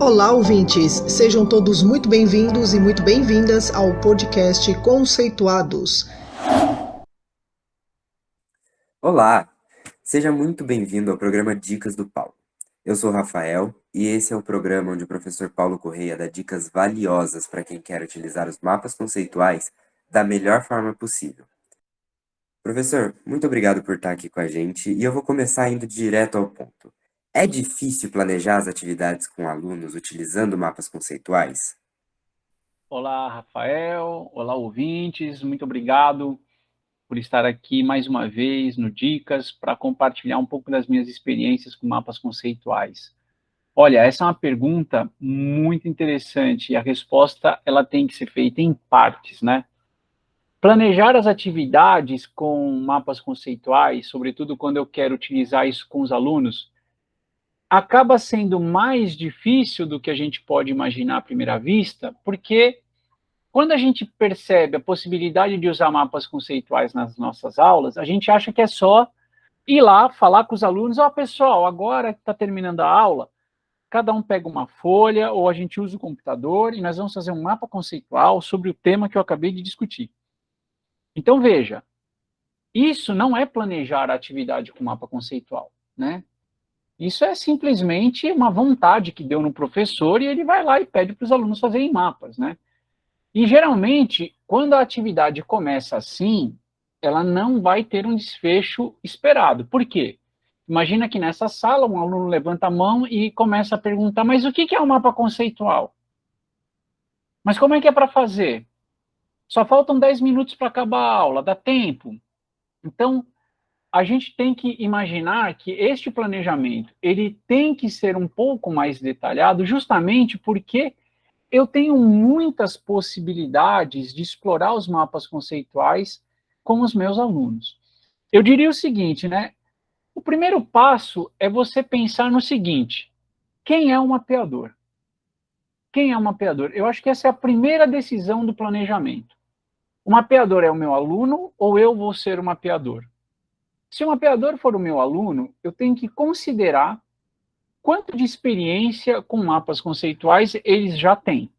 Olá, ouvintes! Sejam todos muito bem-vindos e muito bem-vindas ao podcast Conceituados. Olá, seja muito bem-vindo ao programa Dicas do Paulo. Eu sou o Rafael e esse é o programa onde o professor Paulo Correia dá dicas valiosas para quem quer utilizar os mapas conceituais da melhor forma possível. Professor, muito obrigado por estar aqui com a gente e eu vou começar indo direto ao ponto. É difícil planejar as atividades com alunos utilizando mapas conceituais? Olá, Rafael. Olá, ouvintes. Muito obrigado por estar aqui mais uma vez no Dicas para compartilhar um pouco das minhas experiências com mapas conceituais. Olha, essa é uma pergunta muito interessante e a resposta ela tem que ser feita em partes, né? Planejar as atividades com mapas conceituais, sobretudo quando eu quero utilizar isso com os alunos, acaba sendo mais difícil do que a gente pode imaginar à primeira vista, porque quando a gente percebe a possibilidade de usar mapas conceituais nas nossas aulas, a gente acha que é só ir lá, falar com os alunos, pessoal, agora que está terminando a aula, cada um pega uma folha, ou a gente usa o computador, e nós vamos fazer um mapa conceitual sobre o tema que eu acabei de discutir. Então, veja, isso não é planejar a atividade com mapa conceitual, né? Isso é simplesmente uma vontade que deu no professor, e ele vai lá e pede para os alunos fazerem mapas, né? E, geralmente, quando a atividade começa assim, ela não vai ter um desfecho esperado. Por quê? Imagina que nessa sala um aluno levanta a mão e começa a perguntar, mas o que é um mapa conceitual? Mas como é que é para fazer? Só faltam 10 minutos para acabar a aula, dá tempo? Então, a gente tem que imaginar que este planejamento, ele tem que ser um pouco mais detalhado, justamente porque eu tenho muitas possibilidades de explorar os mapas conceituais com os meus alunos. Eu diria o seguinte, né? O primeiro passo é você pensar no seguinte: quem é um mapeador? Quem é um mapeador? Eu acho que essa é a primeira decisão do planejamento. O mapeador é o meu aluno ou eu vou ser o mapeador? Se o mapeador for o meu aluno, eu tenho que considerar quanto de experiência com mapas conceituais eles já têm.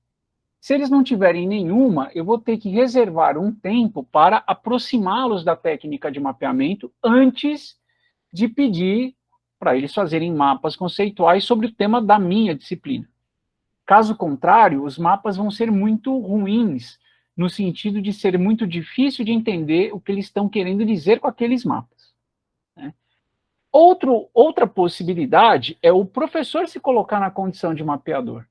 Se eles não tiverem nenhuma, eu vou ter que reservar um tempo para aproximá-los da técnica de mapeamento antes de pedir para eles fazerem mapas conceituais sobre o tema da minha disciplina. Caso contrário, os mapas vão ser muito ruins, no sentido de ser muito difícil de entender o que eles estão querendo dizer com aqueles mapas, né? Outra possibilidade é o professor se colocar na condição de mapeador.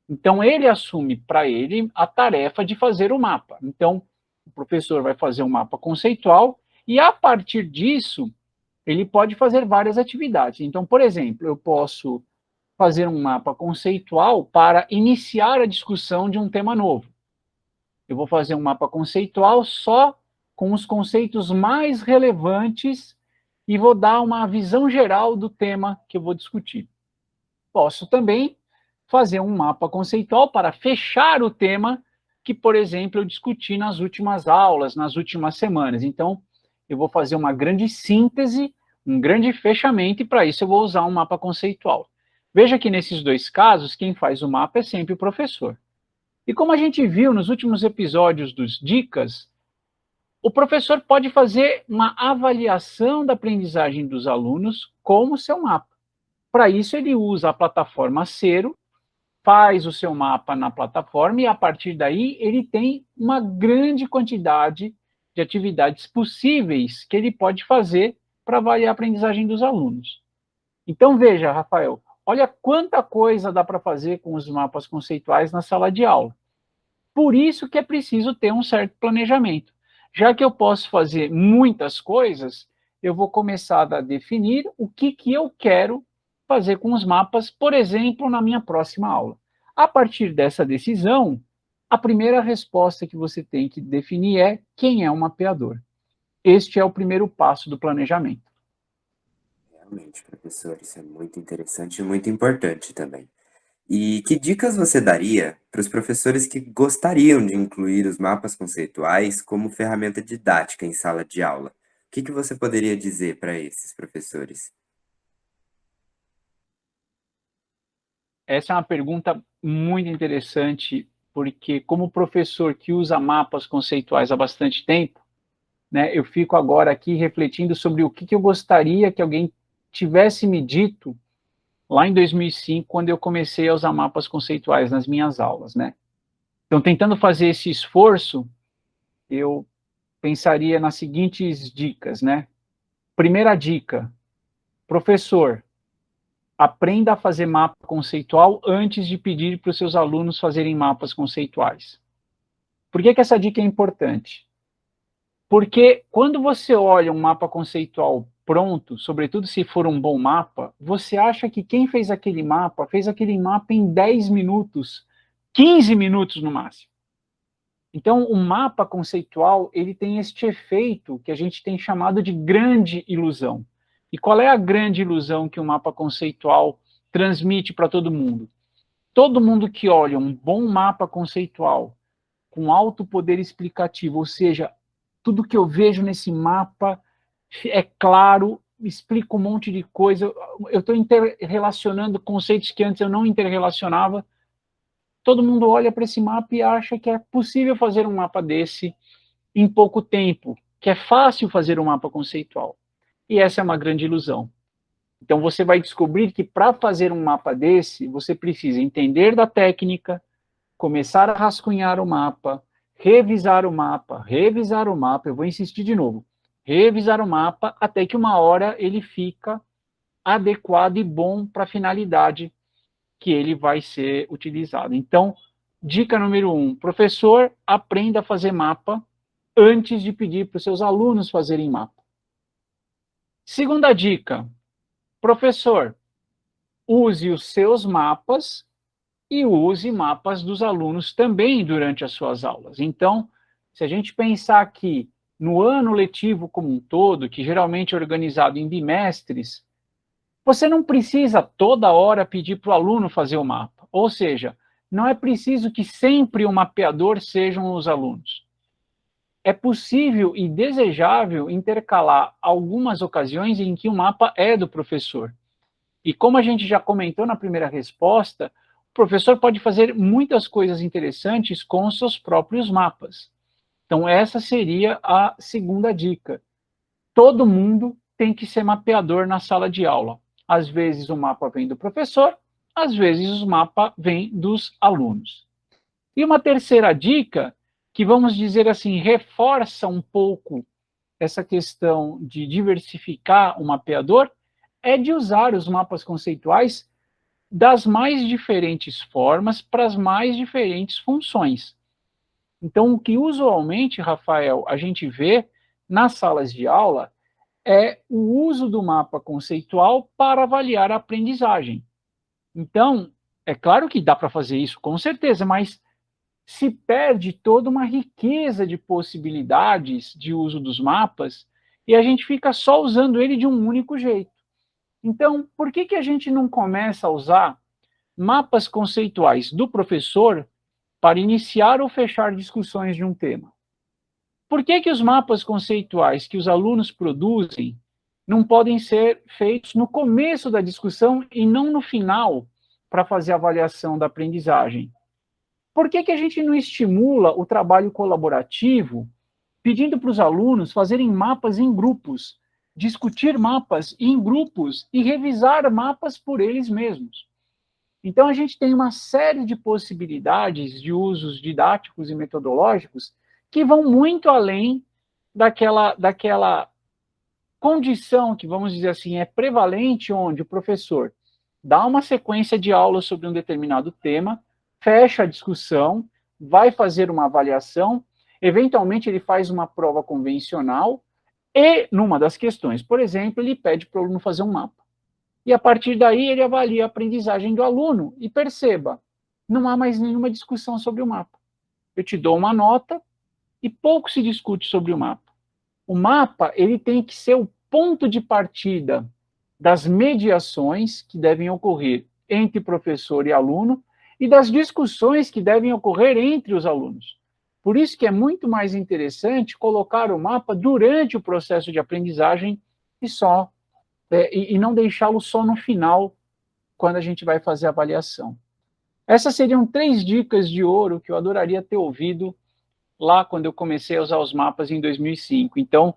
Então, ele assume para ele a tarefa de fazer o mapa. Então, o professor vai fazer um mapa conceitual e, a partir disso, ele pode fazer várias atividades. Então, por exemplo, eu posso fazer um mapa conceitual para iniciar a discussão de um tema novo. Eu vou fazer um mapa conceitual só com os conceitos mais relevantes e vou dar uma visão geral do tema que eu vou discutir. Posso também fazer um mapa conceitual para fechar o tema que, por exemplo, eu discuti nas últimas aulas, nas últimas semanas. Então, eu vou fazer uma grande síntese, um grande fechamento, e para isso eu vou usar um mapa conceitual. Veja que nesses dois casos, quem faz o mapa é sempre o professor. E como a gente viu nos últimos episódios dos Dicas, o professor pode fazer uma avaliação da aprendizagem dos alunos com o seu mapa. Para isso, ele usa a plataforma Cero, faz o seu mapa na plataforma e, a partir daí, ele tem uma grande quantidade de atividades possíveis que ele pode fazer para avaliar a aprendizagem dos alunos. Então, veja, Rafael, olha quanta coisa dá para fazer com os mapas conceituais na sala de aula. Por isso que é preciso ter um certo planejamento. Já que eu posso fazer muitas coisas, eu vou começar a definir o que eu quero fazer com os mapas, por exemplo, na minha próxima aula. A partir dessa decisão, a primeira resposta que você tem que definir é quem é o mapeador. Este é o primeiro passo do planejamento. Realmente, professor, isso é muito interessante e muito importante também. E que dicas você daria para os professores que gostariam de incluir os mapas conceituais como ferramenta didática em sala de aula? O que você poderia dizer para esses professores? essa é uma pergunta muito interessante, porque como professor que usa mapas conceituais há bastante tempo, né, eu fico agora aqui refletindo sobre o que eu gostaria que alguém tivesse me dito lá em 2005, quando eu comecei a usar mapas conceituais nas minhas aulas, né? Então, tentando fazer esse esforço, eu pensaria nas seguintes dicas, né? Primeira dica, professor, aprenda a fazer mapa conceitual antes de pedir para os seus alunos fazerem mapas conceituais. Por que essa dica é importante? Porque quando você olha um mapa conceitual pronto, sobretudo se for um bom mapa, você acha que quem fez aquele mapa em 10 minutos, 15 minutos no máximo. Então, o mapa conceitual, ele tem este efeito que a gente tem chamado de grande ilusão. E qual é a grande ilusão que o mapa conceitual transmite para todo mundo? Todo mundo que olha um bom mapa conceitual com alto poder explicativo, ou seja, tudo que eu vejo nesse mapa é claro, explica um monte de coisa, eu estou interrelacionando conceitos que antes eu não interrelacionava. Todo mundo olha para esse mapa e acha que é possível fazer um mapa desse em pouco tempo, que é fácil fazer um mapa conceitual. E essa é uma grande ilusão. Então você vai descobrir que para fazer um mapa desse, você precisa entender da técnica, começar a rascunhar o mapa, revisar o mapa, eu vou insistir de novo, revisar o mapa até que uma hora ele fica adequado e bom para a finalidade que ele vai ser utilizado. Então, dica número 1, professor, aprenda a fazer mapa antes de pedir para os seus alunos fazerem mapa. Segunda dica, professor, use os seus mapas e use mapas dos alunos também durante as suas aulas. Então, se a gente pensar aqui no ano letivo como um todo, que geralmente é organizado em bimestres, você não precisa toda hora pedir para o aluno fazer o mapa. Ou seja, não é preciso que sempre o mapeador sejam os alunos. É possível e desejável intercalar algumas ocasiões em que o mapa é do professor. E como a gente já comentou na primeira resposta, o professor pode fazer muitas coisas interessantes com os seus próprios mapas. Então, essa seria a segunda dica. Todo mundo tem que ser mapeador na sala de aula. Às vezes o mapa vem do professor, às vezes o mapa vem dos alunos. E uma terceira dica, que vamos dizer assim, reforça um pouco essa questão de diversificar o mapeador, é de usar os mapas conceituais das mais diferentes formas para as mais diferentes funções. Então, o que usualmente, Rafael, a gente vê nas salas de aula é o uso do mapa conceitual para avaliar a aprendizagem. Então, é claro que dá para fazer isso, com certeza, mas se perde toda uma riqueza de possibilidades de uso dos mapas e a gente fica só usando ele de um único jeito. Então, por que a gente não começa a usar mapas conceituais do professor para iniciar ou fechar discussões de um tema? Por que os mapas conceituais que os alunos produzem não podem ser feitos no começo da discussão e não no final para fazer a avaliação da aprendizagem? Por que a gente não estimula o trabalho colaborativo, pedindo para os alunos fazerem mapas em grupos, discutir mapas em grupos e revisar mapas por eles mesmos? Então, a gente tem uma série de possibilidades de usos didáticos e metodológicos que vão muito além daquela condição que, vamos dizer assim, é prevalente, onde o professor dá uma sequência de aulas sobre um determinado tema, fecha a discussão, vai fazer uma avaliação, eventualmente ele faz uma prova convencional e, numa das questões, por exemplo, ele pede para o aluno fazer um mapa. E, a partir daí, ele avalia a aprendizagem do aluno e perceba, não há mais nenhuma discussão sobre o mapa. Eu te dou uma nota e pouco se discute sobre o mapa. O mapa, ele tem que ser o ponto de partida das mediações que devem ocorrer entre professor e aluno e das discussões que devem ocorrer entre os alunos. Por isso que é muito mais interessante colocar o mapa durante o processo de aprendizagem e não deixá-lo só no final, quando a gente vai fazer a avaliação. Essas seriam 3 dicas de ouro que eu adoraria ter ouvido lá quando eu comecei a usar os mapas em 2005. Então,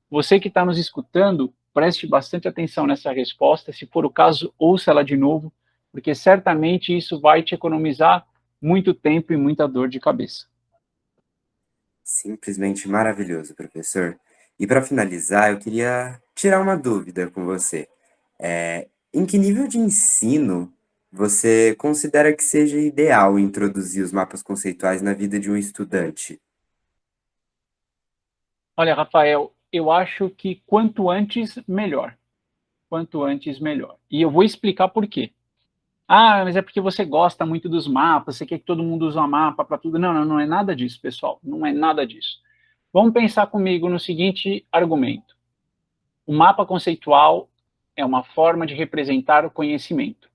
você que está nos escutando, preste bastante atenção nessa resposta. Se for o caso, ouça ela de novo, porque certamente isso vai te economizar muito tempo e muita dor de cabeça. Simplesmente maravilhoso, professor. E para finalizar, eu queria tirar uma dúvida com você. Em que nível de ensino você considera que seja ideal introduzir os mapas conceituais na vida de um estudante? Olha, Rafael, eu acho que quanto antes, melhor. Quanto antes, melhor. E eu vou explicar por quê. Ah, mas é porque você gosta muito dos mapas, você quer que todo mundo use um mapa para tudo. Não, não é nada disso, pessoal. Não é nada disso. Vamos pensar comigo no seguinte argumento. O mapa conceitual é uma forma de representar o conhecimento.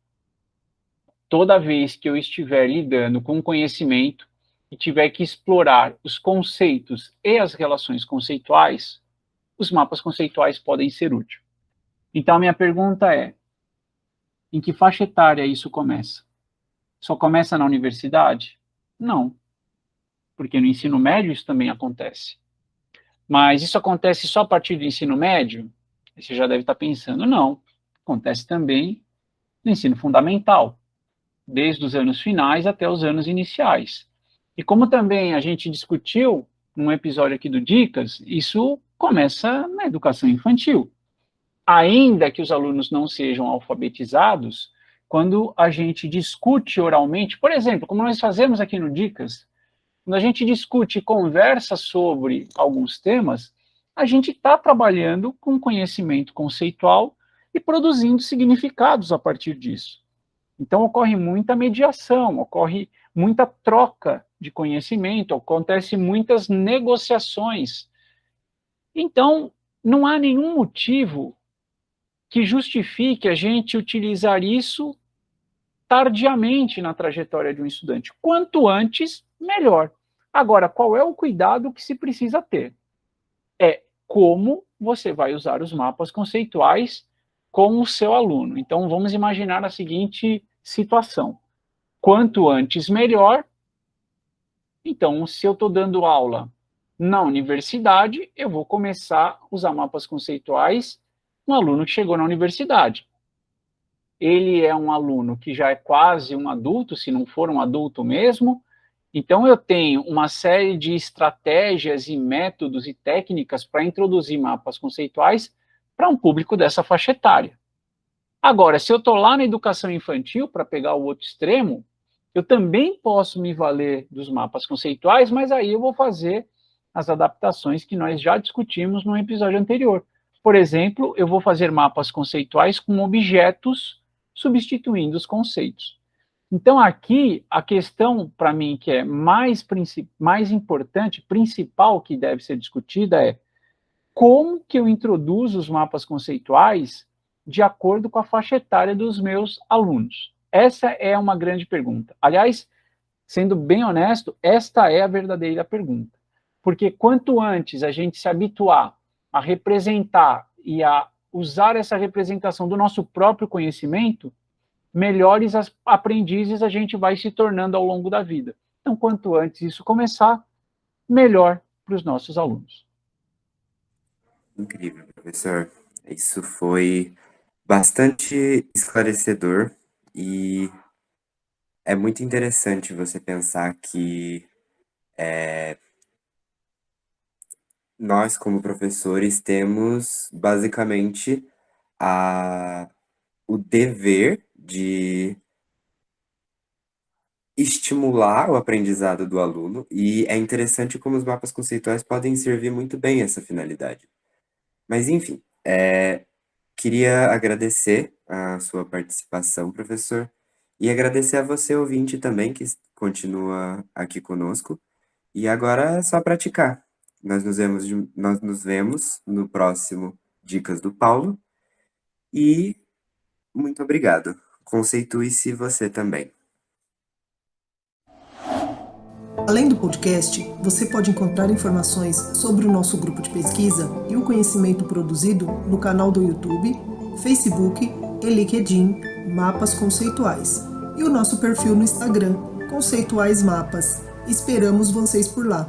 Toda vez que eu estiver lidando com conhecimento e tiver que explorar os conceitos e as relações conceituais, os mapas conceituais podem ser úteis. Então, a minha pergunta é, em que faixa etária isso começa? Só começa na universidade? Não, porque no ensino médio isso também acontece. Mas isso acontece só a partir do ensino médio? Você já deve estar pensando, não. Acontece também no ensino fundamental, desde os anos finais até os anos iniciais. E como também a gente discutiu num episódio aqui do Dicas, isso começa na educação infantil. Ainda que os alunos não sejam alfabetizados, quando a gente discute oralmente, por exemplo, como nós fazemos aqui no Dicas, quando a gente discute e conversa sobre alguns temas, a gente está trabalhando com conhecimento conceitual e produzindo significados a partir disso. Então, ocorre muita mediação, ocorre muita troca de conhecimento, acontece muitas negociações. Então, não há nenhum motivo que justifique a gente utilizar isso tardiamente na trajetória de um estudante. Quanto antes, melhor. Agora, qual é o cuidado que se precisa ter? É como você vai usar os mapas conceituais com o seu aluno. Então, vamos imaginar a seguinte situação. Quanto antes, melhor. Então, se eu estou dando aula na universidade, eu vou começar a usar mapas conceituais no aluno que chegou na universidade. Ele é um aluno que já é quase um adulto, se não for um adulto mesmo, então eu tenho uma série de estratégias e métodos e técnicas para introduzir mapas conceituais para um público dessa faixa etária. Agora, se eu estou lá na educação infantil, para pegar o outro extremo, eu também posso me valer dos mapas conceituais, mas aí eu vou fazer as adaptações que nós já discutimos no episódio anterior. Por exemplo, eu vou fazer mapas conceituais com objetos substituindo os conceitos. Então, aqui, a questão, para mim, que é mais importante, principal, que deve ser discutida é como que eu introduzo os mapas conceituais de acordo com a faixa etária dos meus alunos. Essa é uma grande pergunta. Aliás, sendo bem honesto, esta é a verdadeira pergunta. Porque quanto antes a gente se habituar a representar e a usar essa representação do nosso próprio conhecimento, melhores aprendizes a gente vai se tornando ao longo da vida. Então, quanto antes isso começar, melhor para os nossos alunos. Incrível, professor. Isso foi bastante esclarecedor e é muito interessante você pensar que nós, como professores, temos basicamente o dever de estimular o aprendizado do aluno, e é interessante como os mapas conceituais podem servir muito bem essa finalidade. Mas, enfim, queria agradecer a sua participação, professor, e agradecer a você, ouvinte, também, que continua aqui conosco. E agora é só praticar. Nós nos vemos no próximo Dicas do Paulo. E muito obrigado. Conceitue-se você também. Além do podcast, você pode encontrar informações sobre o nosso grupo de pesquisa e o conhecimento produzido no canal do YouTube, Facebook e LinkedIn Mapas Conceituais, e o nosso perfil no Instagram, Conceituais Mapas. Esperamos vocês por lá.